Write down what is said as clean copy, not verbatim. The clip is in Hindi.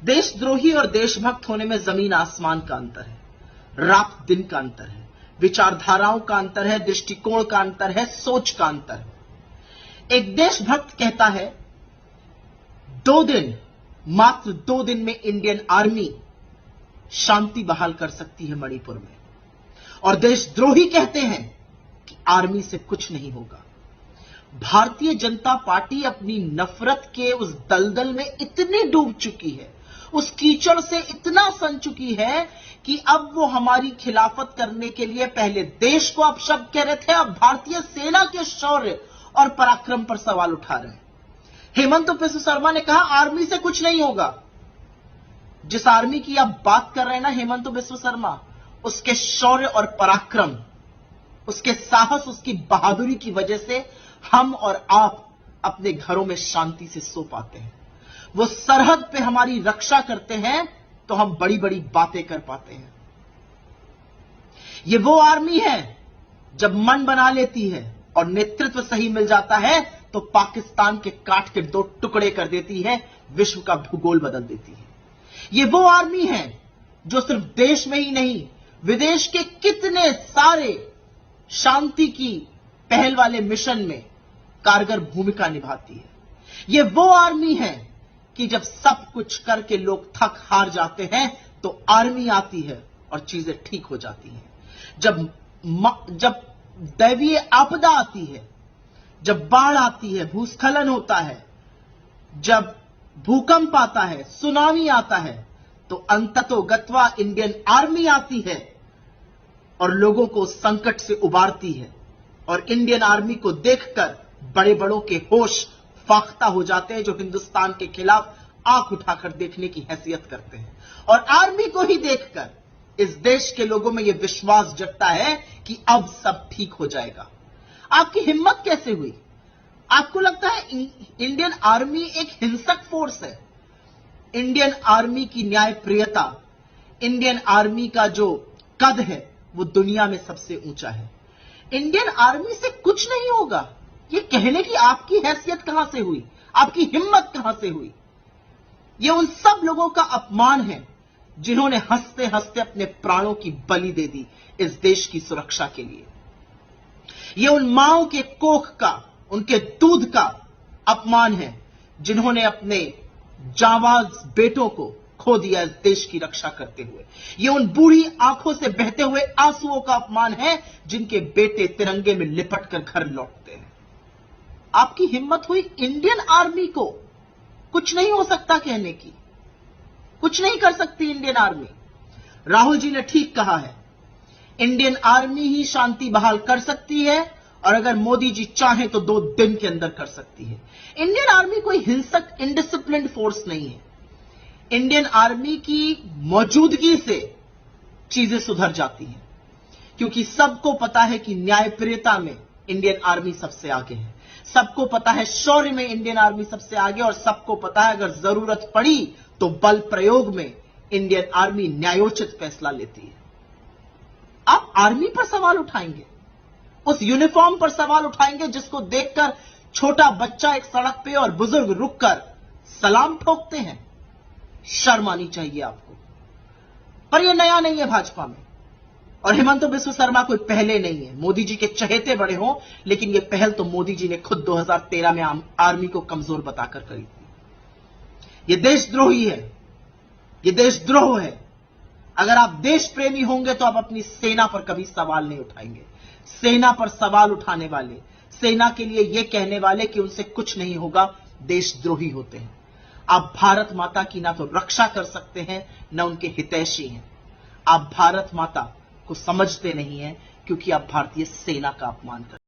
देशद्रोही और देशभक्त होने में जमीन आसमान का अंतर है, रात दिन का अंतर है, विचारधाराओं का अंतर है, दृष्टिकोण का अंतर है, सोच का अंतर है। एक देशभक्त कहता है 2 दिन, मात्र 2 दिन में इंडियन आर्मी शांति बहाल कर सकती है मणिपुर में, और देशद्रोही कहते हैं कि आर्मी से कुछ नहीं होगा। भारतीय जनता पार्टी अपनी नफरत के उस दलदल में इतनी डूब चुकी है, उस कीचड़ से इतना सन चुकी है कि अब वो हमारी खिलाफत करने के लिए पहले देश को अपशब्द कह रहे थे, अब भारतीय सेना के शौर्य और पराक्रम पर सवाल उठा रहे हैं। हेमंत बिस्व शर्मा ने कहा आर्मी से कुछ नहीं होगा। जिस आर्मी की आप बात कर रहे हैं ना हेमंत बिस्व शर्मा, उसके शौर्य और पराक्रम, उसके साहस, उसकी बहादुरी की वजह से हम और आप अपने घरों में शांति से सो पाते हैं। वो सरहद पे हमारी रक्षा करते हैं तो हम बड़ी बड़ी बातें कर पाते हैं। ये वो आर्मी है जब मन बना लेती है और नेतृत्व सही मिल जाता है तो पाकिस्तान के काट के 2 टुकड़े कर देती है, विश्व का भूगोल बदल देती है। ये वो आर्मी है जो सिर्फ देश में ही नहीं, विदेश के कितने सारे शांति की पहल वाले मिशन में कारगर भूमिका निभाती है। ये वो आर्मी है कि जब सब कुछ करके लोग थक हार जाते हैं तो आर्मी आती है और चीजें ठीक हो जाती हैं। जब दैवीय आपदा आती है, जब बाढ़ आती है, भूस्खलन होता है, जब भूकंप आता है, सुनामी आता है, तो अंततोगत्वा इंडियन आर्मी आती है और लोगों को संकट से उबारती है। और इंडियन आर्मी को देखकर बड़े बड़ों के होश फाख्ता हो जाते हैं, जो हिंदुस्तान के खिलाफ आंख उठाकर देखने की हैसियत करते हैं। और आर्मी को ही देखकर इस देश के लोगों में यह विश्वास जगता है कि अब सब ठीक हो जाएगा। आपकी हिम्मत कैसे हुई? आपको लगता है इंडियन आर्मी एक हिंसक फोर्स है? इंडियन आर्मी की न्यायप्रियता, इंडियन आर्मी का जो कद है वो दुनिया में सबसे ऊंचा है। इंडियन आर्मी से कुछ नहीं होगा, ये कहने की आपकी हैसियत कहां से हुई? आपकी हिम्मत कहां से हुई? ये उन सब लोगों का अपमान है जिन्होंने हंसते हंसते अपने प्राणों की बलि दे दी इस देश की सुरक्षा के लिए। ये उन माओं के कोख का, उनके दूध का अपमान है जिन्होंने अपने जांबाज बेटों को खो दिया इस देश की रक्षा करते हुए। ये उन बूढ़ी आंखों से बहते हुए आंसुओं का अपमान है जिनके बेटे तिरंगे में लिपट कर घर लौटते हैं। आपकी हिम्मत हुई इंडियन आर्मी को कुछ नहीं हो सकता कहने की? कुछ नहीं कर सकती इंडियन आर्मी। राहुल जी ने ठीक कहा है, इंडियन आर्मी ही शांति बहाल कर सकती है, और अगर मोदी जी चाहें तो 2 दिन के अंदर कर सकती है। इंडियन आर्मी कोई हिंसक इंडिसिप्लिन्ड फोर्स नहीं है। इंडियन आर्मी की मौजूदगी से चीजें सुधर जाती हैं, क्योंकि सबको पता है कि न्यायप्रियता में इंडियन आर्मी सबसे आगे है, सबको पता है शौर्य में इंडियन आर्मी सबसे आगे, और सबको पता है अगर जरूरत पड़ी तो बल प्रयोग में इंडियन आर्मी न्यायोचित फैसला लेती है। आप आर्मी पर सवाल उठाएंगे, उस यूनिफॉर्म पर सवाल उठाएंगे जिसको देखकर छोटा बच्चा एक सड़क पे और बुजुर्ग रुककर सलाम ठोकते हैं। शर्म आनी चाहिए आपको। पर यह नया नहीं है भाजपा में, और हेमंत बिस्व शर्मा कोई पहले नहीं है। मोदी जी के चहेते बड़े हों, लेकिन यह पहल तो मोदी जी ने खुद 2013 में आर्मी को कमजोर बताकर करी थी। यह देशद्रोही है, यह देशद्रोह है। अगर आप देश प्रेमी होंगे तो आप अपनी सेना पर कभी सवाल नहीं उठाएंगे। सेना पर सवाल उठाने वाले, सेना के लिए यह कहने वाले कि उनसे कुछ नहीं होगा, देशद्रोही होते हैं। आप भारत माता की ना तो रक्षा कर सकते हैं, ना उनके हितैषी हैं। आप भारत माता को समझते नहीं हैं, क्योंकि आप भारतीय सेना का अपमान करते हैं।